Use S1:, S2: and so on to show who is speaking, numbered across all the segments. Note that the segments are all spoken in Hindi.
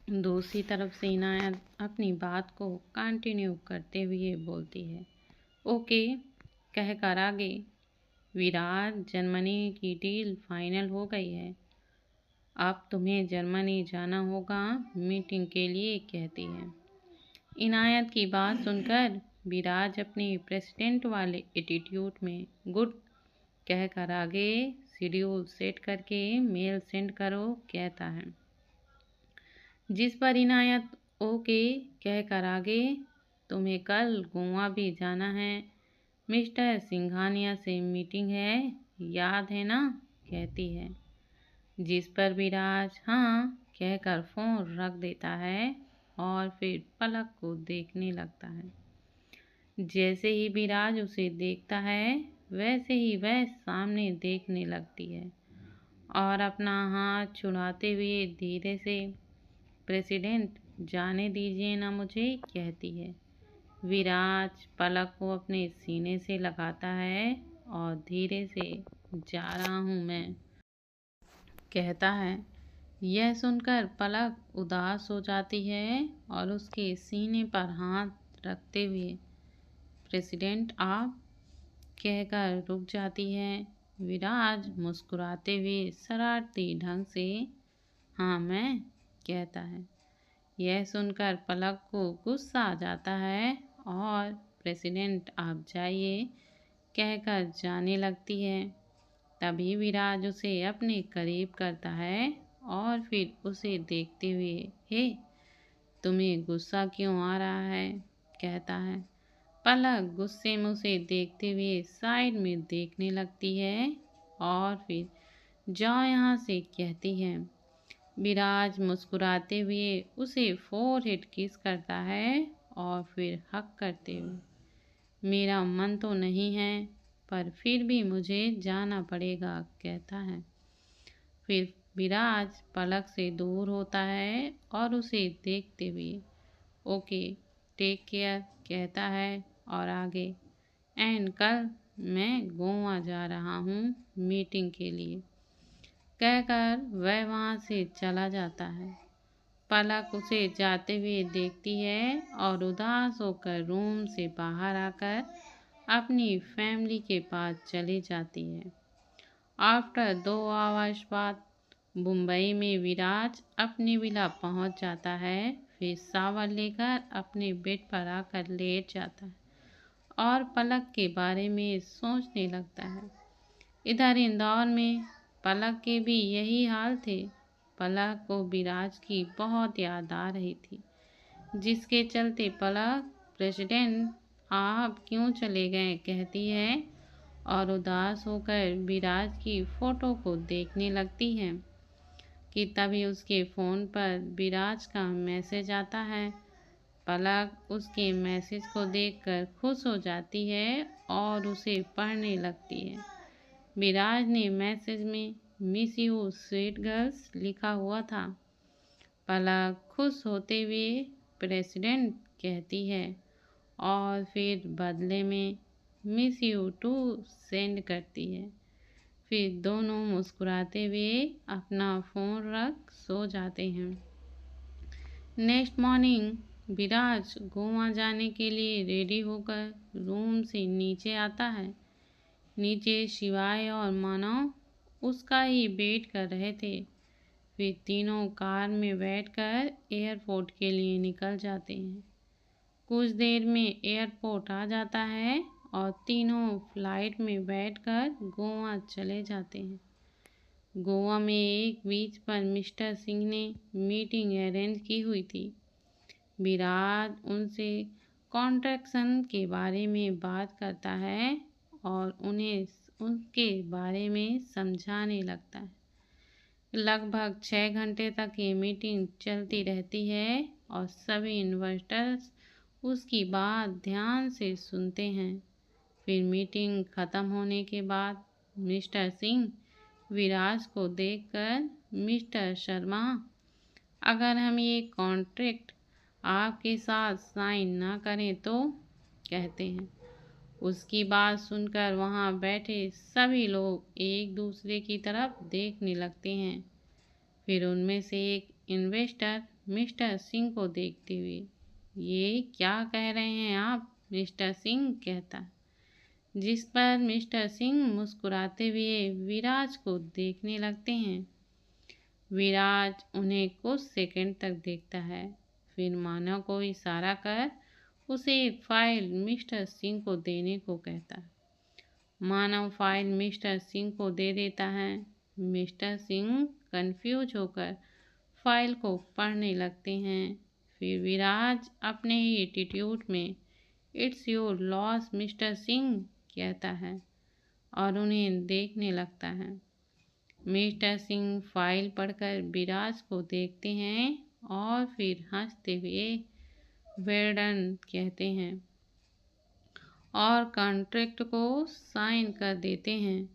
S1: दूसरी तरफ से इनायत अपनी बात को कंटिन्यू करते हुए बोलती है, ओके कहकर आगे, विराज जर्मनी की डील फाइनल हो गई है, अब तुम्हें जर्मनी जाना होगा मीटिंग के लिए, कहती है। इनायत की बात सुनकर विराज अपने प्रेसिडेंट वाले एटीट्यूड में गुड कहकर आगे, शेड्यूल सेट करके मेल सेंड करो, कहता है। जिस पर इनायत ओके कहकर आगे, तुम्हें कल गोवा भी जाना है, मिस्टर सिंघानिया से मीटिंग है, याद है ना, कहती है। जिस पर विराज हाँ कहकर फोन रख देता है और फिर पलक को देखने लगता है। जैसे ही विराज उसे देखता है वैसे ही वह सामने देखने लगती है और अपना हाथ छुड़ाते हुए धीरे से, प्रेसिडेंट जाने दीजिए ना मुझे, कहती है। विराज पलक को अपने सीने से लगाता है और धीरे से, जा रहा हूँ मैं, कहता है। यह सुनकर पलक उदास हो जाती है और उसके सीने पर हाथ रखते हुए, प्रेसिडेंट आप, कहकर रुक जाती है। विराज मुस्कुराते हुए शरारती ढंग से, हाँ मैं, कहता है। यह सुनकर पलक को गुस्सा आ जाता है और प्रेसिडेंट आप जाइए कहकर जाने लगती है। तभी विराज उसे अपने करीब करता है और फिर उसे देखते हुए, हे तुम्हें गुस्सा क्यों आ रहा है, कहता है। पलक गुस्से में उसे देखते हुए साइड में देखने लगती है और फिर जाओ यहाँ से, कहती है। विराज मुस्कुराते हुए उसे फोरहेड किस करता है और फिर हक करते हुए, मेरा मन तो नहीं है पर फिर भी मुझे जाना पड़ेगा, कहता है। फिर विराज पलक से दूर होता है और उसे देखते हुए, ओके टेक केयर, कहता है और आगे, एंड कल मैं गोवा जा रहा हूँ मीटिंग के लिए, कहकर वह वहाँ से चला जाता है। पलक उसे जाते हुए देखती है और उदास होकर रूम से बाहर आकर अपनी फैमिली के पास चली जाती है। आफ्टर 2 आवर्स बाद मुंबई में विराज अपनी विला पहुंच जाता है, फिर शावर लेकर अपने बेड पर आकर लेट जाता है और पलक के बारे में सोचने लगता है। इधर इंदौर में पलक के भी यही हाल थे। पलक को विराज की बहुत याद आ रही थी, जिसके चलते पलक, प्रेसिडेंट आप क्यों चले गए, कहती है और उदास होकर विराज की फोटो को देखने लगती है कि तभी उसके फ़ोन पर विराज का मैसेज आता है। पलक उसके मैसेज को देखकर खुश हो जाती है और उसे पढ़ने लगती है। विराज ने मैसेज में मिस यू स्वीट गर्ल्स लिखा हुआ था। पलक खुश होते हुए प्रेसिडेंट कहती है और फिर बदले में मिस यू टू सेंड करती है। फिर दोनों मुस्कुराते हुए अपना फ़ोन रख सो जाते हैं। नेक्स्ट मॉर्निंग विराज गोवा जाने के लिए रेडी होकर रूम से नीचे आता है। नीचे शिवाय और मानव उसका ही वेट कर रहे थे। फिर तीनों कार में बैठकर एयरपोर्ट के लिए निकल जाते हैं। कुछ देर में एयरपोर्ट आ जाता है और तीनों फ्लाइट में बैठकर गोवा चले जाते हैं। गोवा में एक बीच पर मिस्टर सिंह ने मीटिंग अरेंज की हुई थी। विराज उनसे कॉन्ट्रैक्शन के बारे में बात करता है और उन्हें उनके बारे में समझाने लगता है। लगभग 6 घंटे तक ये मीटिंग चलती रहती है और सभी इन्वेस्टर्स उसकी बात ध्यान से सुनते हैं। फिर मीटिंग ख़त्म होने के बाद मिस्टर सिंह विराज को देखकर, मिस्टर शर्मा, अगर हम ये कॉन्ट्रैक्ट आपके साथ साइन ना करें तो, कहते हैं। उसकी बात सुनकर वहाँ बैठे सभी लोग एक दूसरे की तरफ देखने लगते हैं। फिर उनमें से एक इन्वेस्टर मिस्टर सिंह को देखते हुए। ये क्या कह रहे हैं आप? मिस्टर सिंह कहता है। जिस पर मिस्टर सिंह मुस्कुराते हुए विराज को देखने लगते हैं। विराज उन्हें कुछ सेकंड तक देखता है, फिर मानव को इशारा कर उसे एक फाइल मिस्टर सिंह को देने को कहता है। मानव फाइल मिस्टर सिंह को दे देता है। मिस्टर सिंह कंफ्यूज होकर फाइल को पढ़ने लगते हैं। फिर विराज अपने ही एटीट्यूड में it's your loss mister Singh कहता है और उन्हें देखने लगता है। मिस्टर सिंह फाइल पढ़कर विराज को देखते हैं और फिर हंसते हुए वेल डन कहते हैं और कॉन्ट्रैक्ट को साइन कर देते हैं।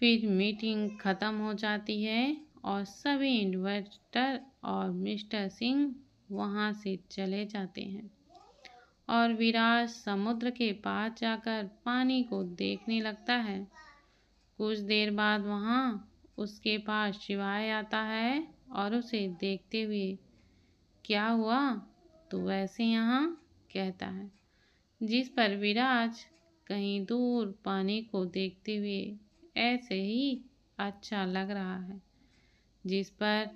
S1: फिर मीटिंग खत्म हो जाती है और सभी इन्वेस्टर और मिस्टर सिंह वहां से चले जाते हैं और विराज समुद्र के पास जाकर पानी को देखने लगता है। कुछ देर बाद वहां उसके पास शिवाय आता है और उसे देखते हुए क्या हुआ तो वैसे यहाँ कहता है। जिस पर विराज कहीं दूर पानी को देखते हुए ऐसे ही अच्छा लग रहा है। जिस पर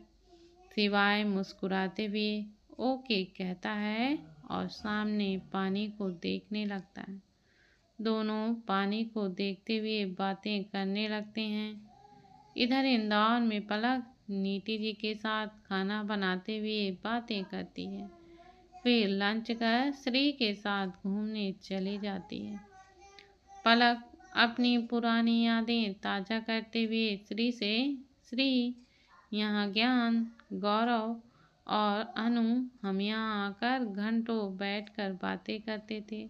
S1: शिवाय मुस्कुराते हुए ओके कहता है और सामने पानी को देखने लगता है। दोनों पानी को देखते हुए बातें करने लगते हैं। इधर इंदौर में पलक नीति जी के साथ खाना बनाते हुए बातें करती है। फिर लंच कर श्री के साथ घूमने चली जाती है। पलक अपनी पुरानी यादें ताज़ा करते हुए श्री से, श्री यहाँ ज्ञान, गौरव और अनु हम यहाँ आकर घंटों बैठकर बातें करते थे।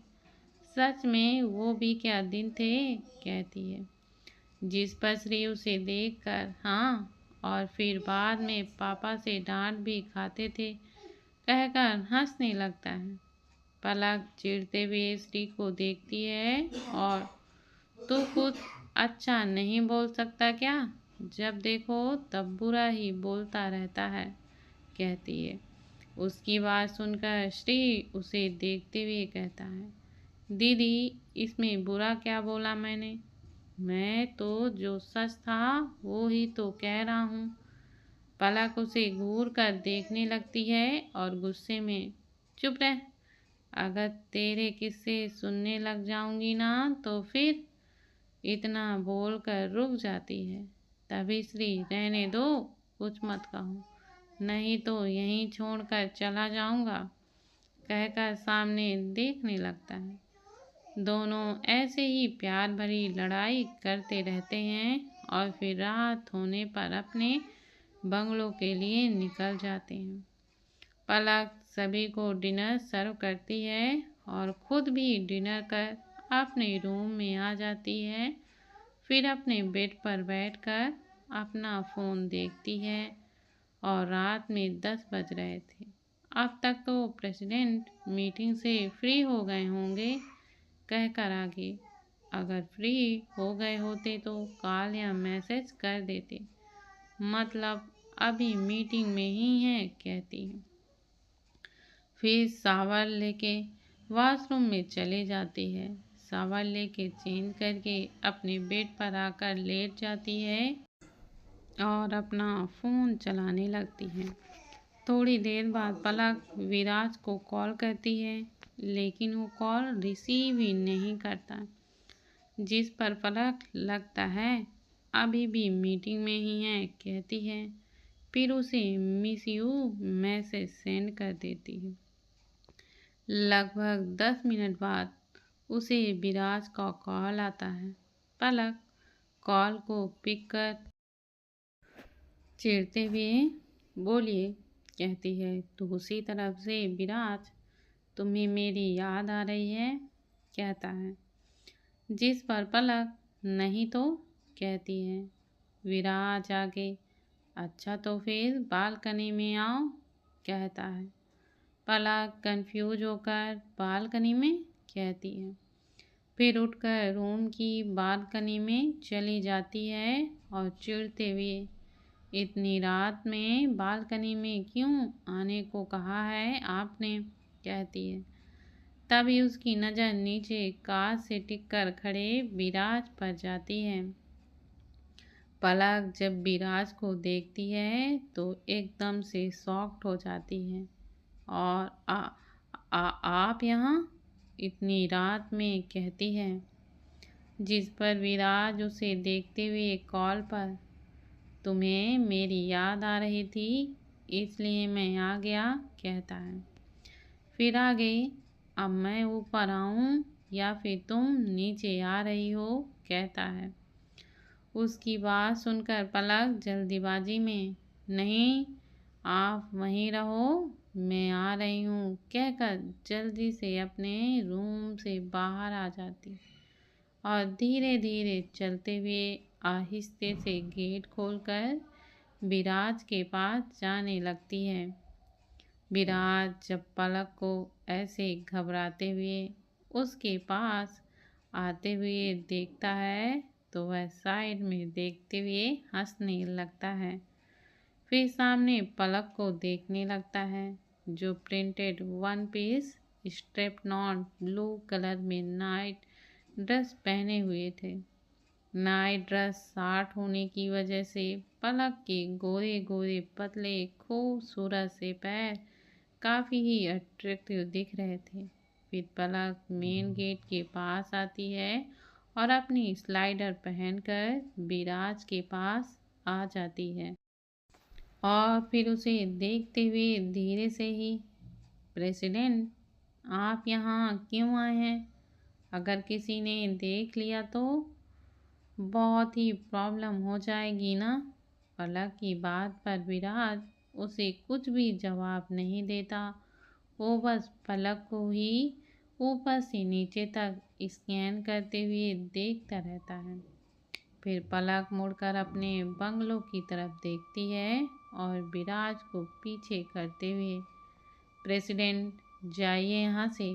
S1: सच में वो भी क्या दिन थे कहती है। जिस पर श्री उसे देखकर हाँ और फिर बाद में पापा से डांट भी खाते थे कहकर हंसने लगता है। पलक चिढ़ते हुए श्री को देखती है और तू कुछ अच्छा नहीं बोल सकता क्या? जब देखो तब बुरा ही बोलता रहता है कहती है। उसकी बात सुनकर श्री उसे देखते हुए कहता है, दीदी इसमें बुरा क्या बोला मैंने? मैं तो जो सच था वो ही तो कह रहा हूँ। पलक उसे घूर कर देखने लगती है और गुस्से में चुप रह, अगर तेरे किस्से सुनने लग जाऊंगी ना तो फिर इतना बोलकर रुक जाती है। तभी श्री रहने दो, कुछ मत कहो, नहीं तो यहीं छोड़कर चला जाऊंगा कहकर सामने देखने लगता है। दोनों ऐसे ही प्यार भरी लड़ाई करते रहते हैं और फिर रात होने पर अपने बंगलों के लिए निकल जाते हैं। पलक सभी को डिनर सर्व करती है और खुद भी डिनर कर अपने रूम में आ जाती है। फिर अपने बेड पर बैठकर अपना फ़ोन देखती है और रात में 10 बज रहे थे। अब तक तो प्रेसिडेंट मीटिंग से फ्री हो गए होंगे कहकर आगे, अगर फ्री हो गए होते तो कॉल या मैसेज कर देते, मतलब अभी मीटिंग में ही है कहती है। फिर शावर लेके वॉशरूम में चले जाती है। शावर लेके चेंज करके अपने बेड पर आकर लेट जाती है और अपना फ़ोन चलाने लगती है। थोड़ी देर बाद पलक विराज को कॉल करती है लेकिन वो कॉल रिसीव ही नहीं करता। जिस पर पलक लगता है अभी भी मीटिंग में ही है कहती है। फिर उसे मिस यू मैसेज सेंड कर देती है। लगभग 10 मिनट बाद उसे विराज का कॉल आता है। पलक कॉल को पिक कर चिढ़ते हुए बोलिए कहती है। तो उसी तरफ से विराज तुम्हें मेरी याद आ रही है कहता है। जिस पर पलक नहीं तो कहती है। विराज आगे अच्छा तो फिर बालकनी में आओ कहता है। पलक कंफ्यूज होकर बालकनी में कहती है। फिर उठकर रूम की बालकनी में चली जाती है और चिढ़ते हुए इतनी रात में बालकनी में क्यों आने को कहा है आपने, कहती है। तभी उसकी नज़र नीचे कार से टिककर खड़े विराज पर जाती है। पलक जब विराज को देखती है तो एकदम से शॉक्ड हो जाती है। और आप यहाँ इतनी रात में, कहती है। जिस पर विराज उसे देखते हुए कॉल पर, तुम्हें मेरी याद आ रही थी इसलिए मैं आ गया, कहता है। फिर आगे, अब मैं ऊपर आऊँ या फिर तुम नीचे आ रही हो, कहता है। उसकी बात सुनकर पलक जल्दीबाजी में, नहीं आप वहीं रहो, मैं आ रही हूँ, कहकर जल्दी से अपने रूम से बाहर आ जाती और धीरे धीरे चलते हुए आहिस्ते से गेट खोलकर विराज के पास जाने लगती है। विराज जब पलक को ऐसे घबराते हुए उसके पास आते हुए देखता है तो वह साइड में देखते हुए हंसने लगता है। फिर सामने पलक को देखने लगता है जो printed one piece strap not blue colour में नाइट ड्रेस पहने हुए थे। नाइट ड्रेस शार्ट होने की वजह से पलक के गोरे गोरे पतले खूबसूरत से पैर काफ़ी ही अट्रैक्टिव दिख रहे थे। फिर पलक मेन गेट के पास आती है और अपनी स्लाइडर पहनकर विराज के पास आ जाती है और फिर उसे देखते हुए धीरे से ही, प्रेसिडेंट आप यहाँ क्यों आए हैं? अगर किसी ने देख लिया तो बहुत ही प्रॉब्लम हो जाएगी ना। पलक की बात पर विराज उसे कुछ भी जवाब नहीं देता। वो बस पलक को ही ऊपर से नीचे तक स्कैन करते हुए देखता रहता है। फिर पलक मुड़कर अपने बंगलों की तरफ देखती है और विराज को पीछे करते हुए, प्रेसिडेंट जाइए यहाँ से,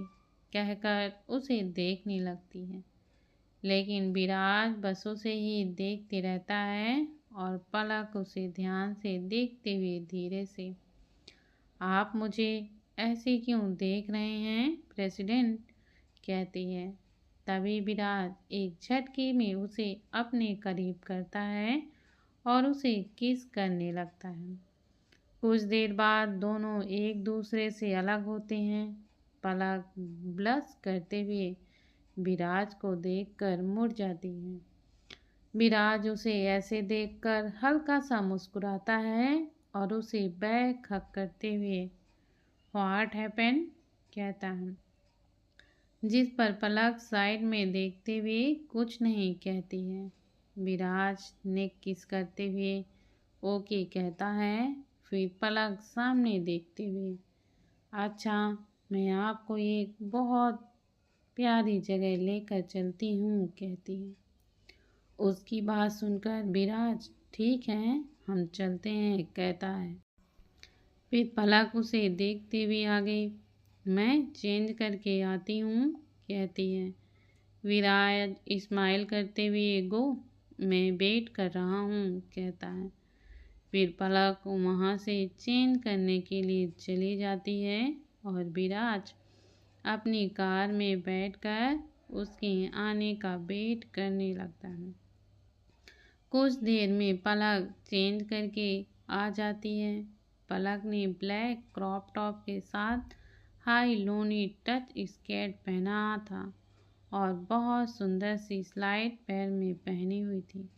S1: कहकर उसे देखने लगती है। लेकिन विराज बस उसे ही देखते रहता है और पलक उसे ध्यान से देखते हुए धीरे से, आप मुझे ऐसे क्यों देख रहे हैं प्रेसिडेंट, कहती है। तभी विराज एक झटके में उसे अपने करीब करता है और उसे किस करने लगता है। कुछ देर बाद दोनों एक दूसरे से अलग होते हैं। पलक ब्लश करते हुए विराज को देखकर मुड़ जाती है। विराज उसे ऐसे देखकर हल्का सा मुस्कुराता है और उसे बैक हक करते हुए, व्हाट हैपेंड, कहता है। जिस पर पलक साइड में देखते हुए कुछ नहीं कहती है। विराज नेक किस करते हुए ओके कहता है। फिर पलक सामने देखते हुए, अच्छा मैं आपको एक बहुत प्यारी जगह लेकर चलती हूँ, कहती है। उसकी बात सुनकर विराज, ठीक है हम चलते हैं, कहता है। फिर पलक उसे देखते हुए आगे, मैं चेंज करके आती हूँ, कहती है। विराज स्माइल करते हुए, गो मैं वेट कर रहा हूँ, कहता है। फिर पलक वहाँ से चेंज करने के लिए चली जाती है और विराज अपनी कार में बैठकर उसके आने का वेट करने लगता है। कुछ देर में पलक चेंज करके आ जाती है। पलक ने ब्लैक क्रॉप टॉप के साथ हाई लोनी टच स्कर्ट पहना था और बहुत सुंदर सी स्लाइड पैर में पहनी हुई थी।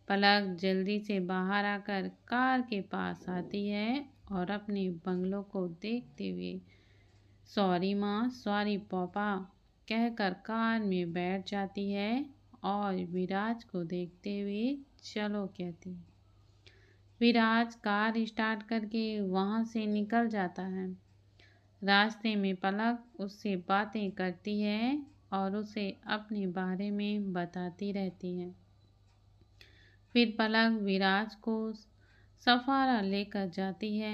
S1: पलक जल्दी से बाहर आकर कार के पास आती है और अपने बंगलों को देखते हुए, सॉरी माँ, सॉरी पापा, कहकर कार में बैठ जाती है और विराज को देखते हुए चलो, कहती है। विराज कार स्टार्ट करके वहाँ से निकल जाता है। रास्ते में पलक उससे बातें करती है और उसे अपने बारे में बताती रहती है। फिर पलक विराज को सफारा लेकर जाती है।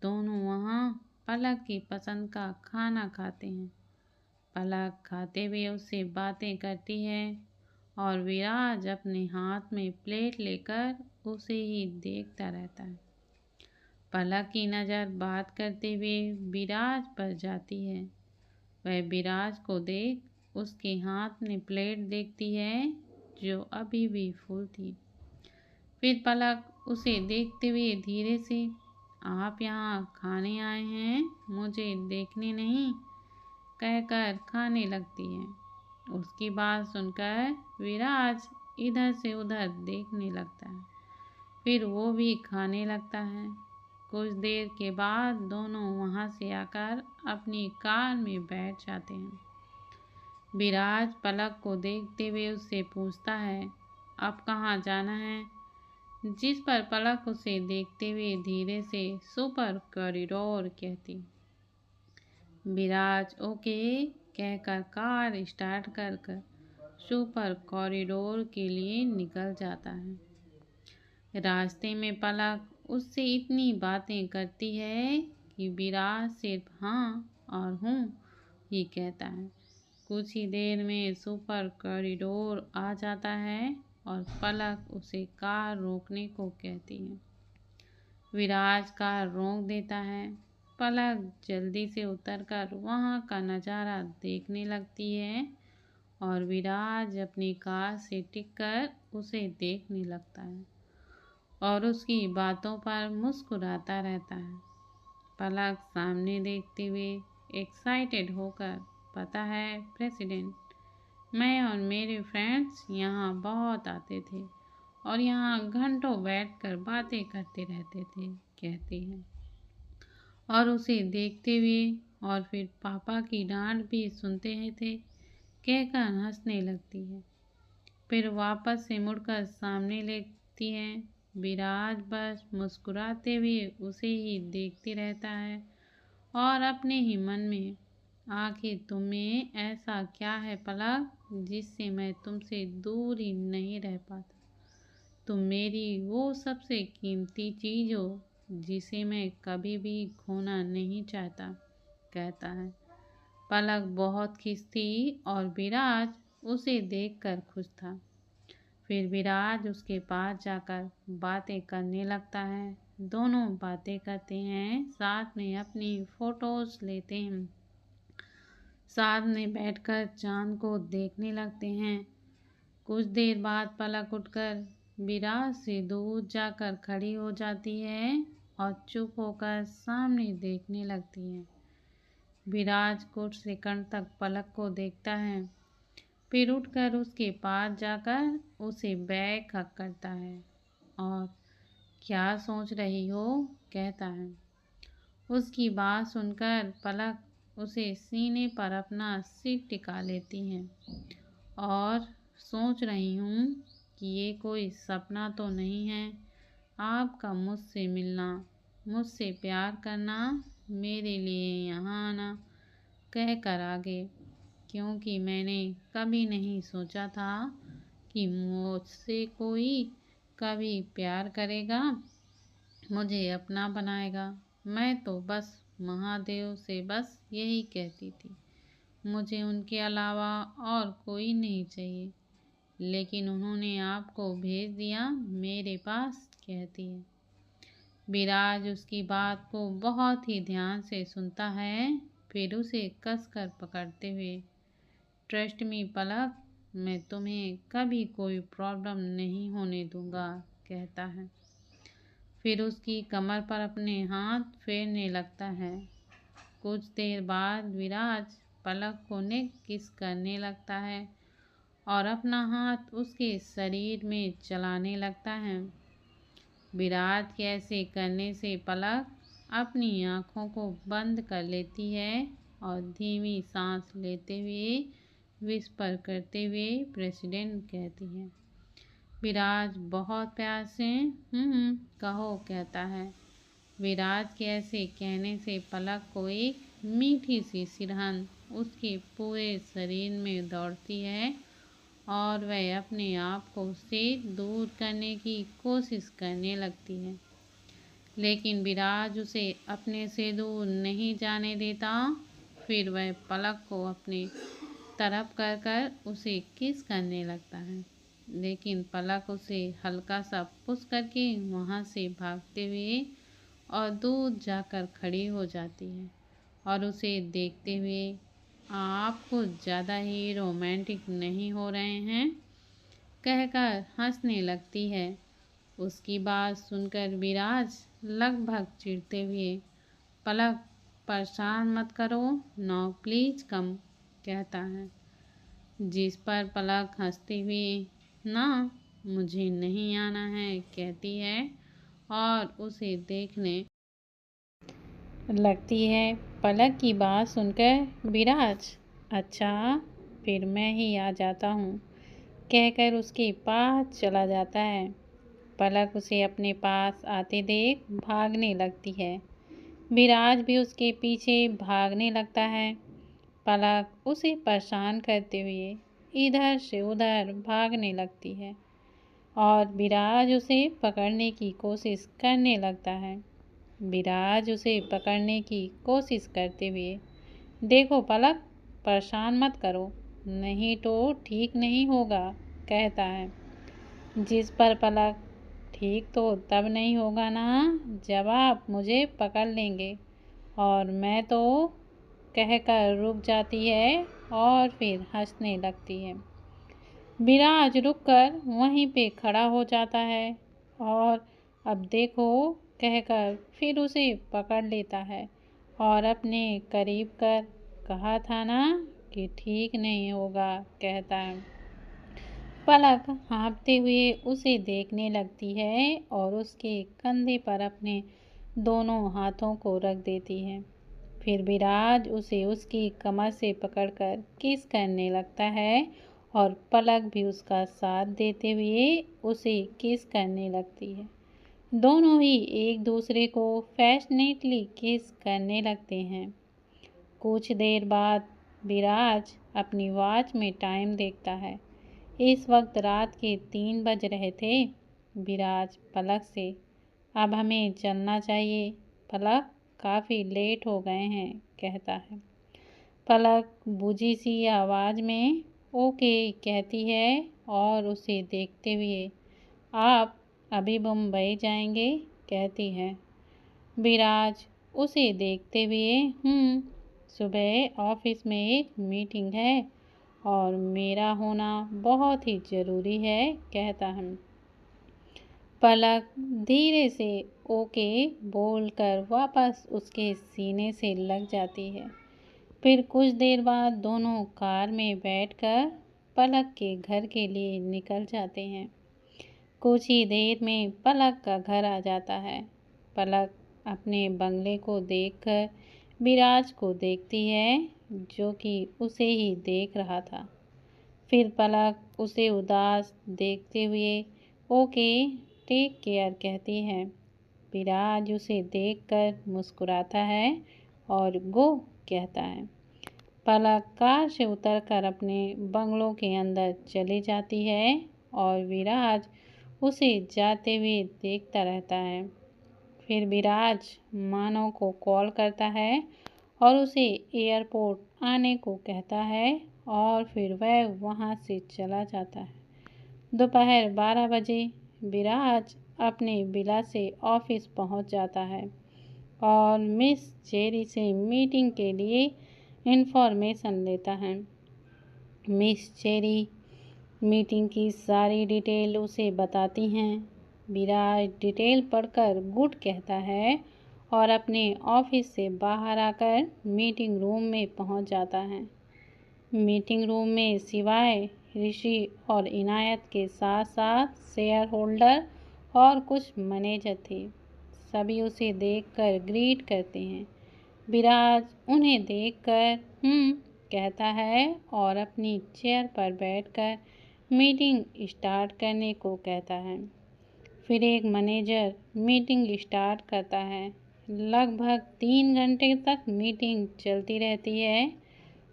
S1: दोनों वहाँ पलक की पसंद का खाना खाते हैं। पलक खाते हुए उससे बातें करती है और विराज अपने हाथ में प्लेट लेकर उसे ही देखता रहता है। पलक की नज़र बात करते हुए विराज पर जाती है। वह विराज को देख उसके हाथ में प्लेट देखती है जो अभी भी फुल थी। फिर पलक उसे देखते हुए धीरे से, आप यहाँ खाने आए हैं, मुझे देखने नहीं, कहकर खाने लगती है। उसकी बात सुनकर विराज इधर से उधर देखने लगता है। फिर वो भी खाने लगता है। कुछ देर के बाद दोनों वहाँ से आकर अपनी कार में बैठ जाते हैं। विराज पलक को देखते हुए उससे पूछता है, अब कहाँ जाना है? जिस पर पलक उसे देखते हुए धीरे से सुपर कॉरिडोर कहती। विराज ओके कहकर कार स्टार्ट कर सुपर कॉरिडोर के लिए निकल जाता है। रास्ते में पलक उससे इतनी बातें करती है कि विराज सिर्फ हाँ और हूँ ही कहता है। कुछ ही देर में सुपर कॉरिडोर आ जाता है और पलक उसे कार रोकने को कहती है। विराज कार रोक देता है। पलक जल्दी से उतरकर वहाँ का नज़ारा देखने लगती है और विराज अपनी कार से टिककर उसे देखने लगता है और उसकी बातों पर मुस्कुराता रहता है। पलक सामने देखते हुए एक्साइटेड होकर, पता है प्रेसिडेंट, मैं और मेरे फ्रेंड्स यहाँ बहुत आते थे और यहाँ घंटों बैठकर बातें करते रहते थे, कहती है। और उसे देखते हुए और फिर पापा की डांट भी सुनते थे कहकर हंसने लगती है। फिर वापस से मुड़कर सामने लेती है। विराज बस मुस्कुराते हुए उसे ही देखते रहता है और अपने ही मन में, आखिर तुम्हें ऐसा क्या है पलक जिससे मैं तुमसे दूर ही नहीं रह पाता? तुम मेरी वो सबसे कीमती चीज़ हो जिसे मैं कभी भी खोना नहीं चाहता, कहता है। पलक बहुत खुश थी और विराज उसे देखकर खुश था। फिर विराज उसके पास जाकर बातें करने लगता है। दोनों बातें करते हैं, साथ में अपनी फोटोज लेते हैं, साथ में बैठकर चांद को देखने लगते हैं। कुछ देर बाद पलक उठकर विराज से दूर जाकर खड़ी हो जाती है और चुप होकर सामने देखने लगती है। विराज कुछ सेकंड तक पलक को देखता है, फिर उठकर उसके पास जाकर उसे बैक हक करता है और क्या सोच रही हो, कहता है। उसकी बात सुनकर पलक उसे सीने पर अपना सिर टिका लेती है और सोच रही हूँ कि ये कोई सपना तो नहीं है, आपका मुझसे मिलना, मुझसे प्यार करना, मेरे लिए यहाँ आना, कहकर आगे, क्योंकि मैंने कभी नहीं सोचा था कि मुझसे कोई कभी प्यार करेगा, मुझे अपना बनाएगा। मैं तो बस महादेव से बस यही कहती थी, मुझे उनके अलावा और कोई नहीं चाहिए, लेकिन उन्होंने आपको भेज दिया मेरे पास, कहती है। विराज उसकी बात को बहुत ही ध्यान से सुनता है, फिर उसे कसकर पकड़ते हुए, ट्रस्ट मी पलक, मैं तुम्हें कभी कोई प्रॉब्लम नहीं होने दूंगा, कहता है। फिर उसकी कमर पर अपने हाथ फेरने लगता है। कुछ देर बाद विराज पलक को नेक किस करने लगता है और अपना हाथ उसके शरीर में चलाने लगता है। विराज के ऐसे करने से पलक अपनी आँखों को बंद कर लेती है और धीमी सांस लेते हुए विस्पर करते हुए प्रेसिडेंट कहती है। विराज बहुत प्यार से कहो, कहता है। विराज के ऐसे कहने से पलक को एक मीठी सी सिरहन उसके पूरे शरीर में दौड़ती है और वह अपने आप को उससे दूर करने की कोशिश करने लगती है, लेकिन विराज उसे अपने से दूर नहीं जाने देता। फिर वह पलक को अपने तरफ कर उसे किस करने लगता है। लेकिन पलक उसे हल्का सा पुश करके वहाँ से भागते हुए और दूर जाकर खड़ी हो जाती है और उसे देखते हुए, आप कुछ ज़्यादा ही रोमांटिक नहीं हो रहे हैं, कहकर हंसने लगती है। उसकी बात सुनकर विराज लगभग चिढ़ते हुए, पलक परेशान मत करो, नो प्लीज़ कम, कहता है। जिस पर पलक हंसते हुए, ना मुझे नहीं आना है, कहती है और उसे देखने लगती है। पलक की बात सुनकर विराज, अच्छा फिर मैं ही आ जाता हूँ, कहकर उसके पास चला जाता है। पलक उसे अपने पास आते देख भागने लगती है। विराज भी उसके पीछे भागने लगता है। पलक उसे परेशान करते हुए इधर से उधर भागने लगती है और विराज उसे पकड़ने की कोशिश करने लगता है। विराज उसे पकड़ने की कोशिश करते हुए, देखो पलक, परेशान मत करो, नहीं तो ठीक नहीं होगा, कहता है। जिस पर पलक, ठीक तो तब नहीं होगा ना जब आप मुझे पकड़ लेंगे, और मैं तो, कहकर रुक जाती है और फिर हंसने लगती है। विराज रुककर वहीं पे खड़ा हो जाता है और अब देखो, कहकर फिर उसे पकड़ लेता है और अपने करीब कर, कहा था ना कि ठीक नहीं होगा, कहता है। पलक हाँफते हुए उसे देखने लगती है और उसके कंधे पर अपने दोनों हाथों को रख देती है। फिर विराज उसे उसकी कमर से पकड़कर किस करने लगता है और पलक भी उसका साथ देते हुए उसे किस करने लगती है। दोनों ही एक दूसरे को पैशनेटली किस करने लगते हैं। कुछ देर बाद विराज अपनी वॉच में टाइम देखता है। इस वक्त रात के 3 बज रहे थे। विराज पलक से, अब हमें चलना चाहिए पलक, काफ़ी लेट हो गए हैं, कहता है। पलक बुझी सी आवाज़ में ओके कहती है और उसे देखते हुए, आप अभी मुंबई जाएंगे, कहती है। विराज उसे देखते हुए, सुबह ऑफिस में एक मीटिंग है और मेरा होना बहुत ही ज़रूरी है, कहता है। पलक धीरे से ओके बोलकर वापस उसके सीने से लग जाती है। फिर कुछ देर बाद दोनों कार में बैठकर पलक के घर के लिए निकल जाते हैं। कुछ ही देर में पलक का घर आ जाता है। पलक अपने बंगले को देखकर विराज को देखती है, जो कि उसे ही देख रहा था। फिर पलक उसे उदास देखते हुए ओके टेक केयर कहती है। विराज उसे देखकर मुस्कुराता है और गो, कहता है। पलक कार से उतरकर अपने बंगलों के अंदर चली जाती है और विराज उसे जाते हुए देखता रहता है। फिर विराज मानव को कॉल करता है और उसे एयरपोर्ट आने को कहता है और फिर वह वहां से चला जाता है। दोपहर 12 बजे विराज अपने विला से ऑफिस पहुंच जाता है और मिस चेरी से मीटिंग के लिए इन्फॉर्मेशन लेता है। मिस चेरी मीटिंग की सारी डिटेल उसे बताती हैं। विराज डिटेल पढ़कर गुड कहता है और अपने ऑफिस से बाहर आकर मीटिंग रूम में पहुंच जाता है। मीटिंग रूम में सिवाय ऋषि और इनायत के साथ साथ शेयर होल्डर और कुछ मैनेजर थे। सभी उसे देखकर ग्रीट करते हैं। विराज उन्हें देखकर कहता है और अपनी चेयर पर बैठकर मीटिंग स्टार्ट करने को कहता है। फिर एक मैनेजर मीटिंग स्टार्ट करता है। लगभग 3 घंटे तक मीटिंग चलती रहती है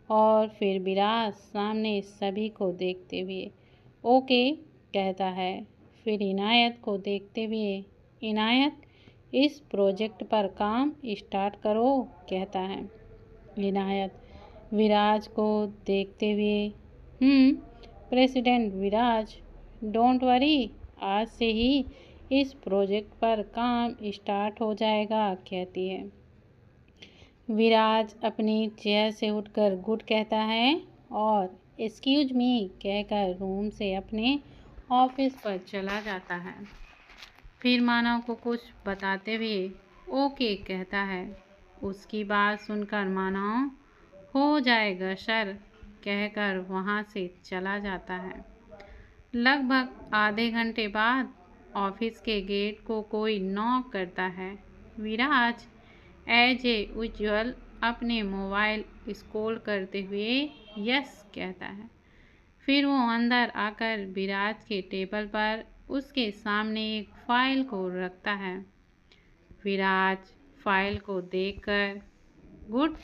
S1: और फिर विराज सामने सभी को देखते हुए ओके कहता है। फिर इनायत को देखते हुए, इनायत इस प्रोजेक्ट पर काम स्टार्ट करो, कहता है। इनायत विराज को देखते हुए प्रेसिडेंट विराज, डोंट वरी, आज से ही इस प्रोजेक्ट पर काम स्टार्ट हो जाएगा, कहती है। विराज अपनी चेयर से उठकर गुड कहता है और एक्सक्यूज मी कहकर रूम से अपने ऑफिस पर चला जाता है। फिर मानव को कुछ बताते हुए ओके कहता है। उसकी बात सुनकर मानव हो जाएगा सर कहकर वहाँ से चला जाता है। लगभग आधे घंटे बाद ऑफिस के गेट को कोई नॉक करता है। विराज एज यूजुअल अपने मोबाइल स्क्रॉल करते हुए यस कहता है। फिर वो अंदर आकर विराज के टेबल पर उसके सामने एक फाइल को रखता है। विराज फाइल को देखकर गुड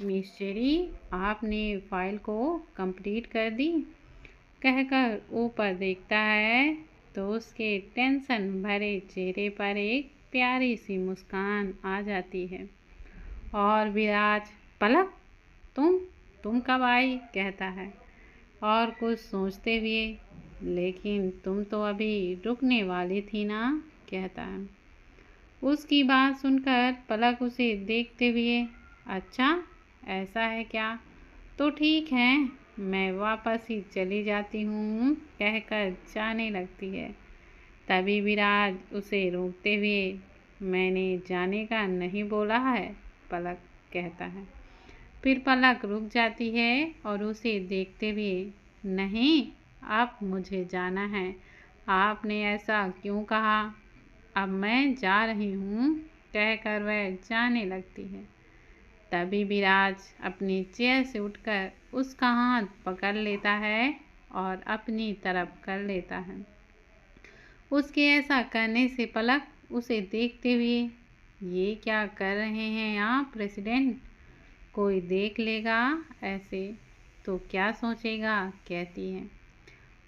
S1: मिस्ट्री, आपने फाइल को कंप्लीट कर दी कहकर ऊपर देखता है तो उसके टेंशन भरे चेहरे पर एक प्यारी सी मुस्कान आ जाती है और विराज पलक तुम कब आई कहता है और कुछ सोचते हुए लेकिन तुम तो अभी रुकने वाली थी ना कहता है। उसकी बात सुनकर पलक उसे देखते हुए अच्छा ऐसा है क्या, तो ठीक है मैं वापस ही चली जाती हूँ कहकर जाने लगती है। तभी विराज उसे रोकते हुए मैंने जाने का नहीं बोला है पलक कहता है। फिर पलक रुक जाती है और उसे देखते हुए नहीं अब मुझे जाना है, आपने ऐसा क्यों कहा, अब मैं जा रही हूँ कहकर वह जाने लगती है। तभी विराज अपनी चेयर से उठकर उसका हाथ पकड़ लेता है और अपनी तरफ कर लेता है। उसके ऐसा करने से पलक उसे देखते हुए ये क्या कर रहे हैं आप प्रेसिडेंट, कोई देख लेगा ऐसे तो क्या सोचेगा कहती है।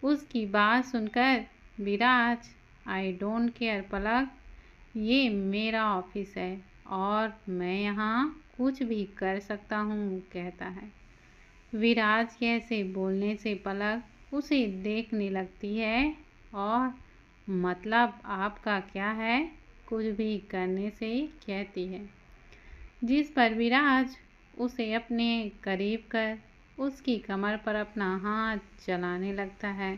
S1: उसकी बात सुनकर विराज आई डोंट केयर पलक, ये मेरा ऑफिस है और मैं यहाँ कुछ भी कर सकता हूँ कहता है। विराज के ऐसे बोलने से पलक उसे देखने लगती है और मतलब आपका क्या है कुछ भी करने से कहती है। जिस पर विराज उसे अपने करीब कर उसकी कमर पर अपना हाथ चलाने लगता है।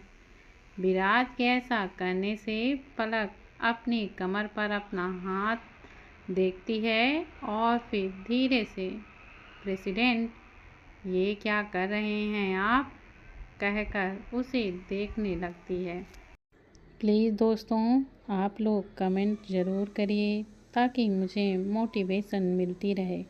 S1: विराज के ऐसा करने से पलक अपनी कमर पर अपना हाथ देखती है और फिर धीरे से प्रेसिडेंट ये क्या कर रहे हैं आप कहकर उसे देखने लगती है। प्लीज़ दोस्तों आप लोग कमेंट ज़रूर करिए ताकि मुझे मोटिवेशन मिलती रहे।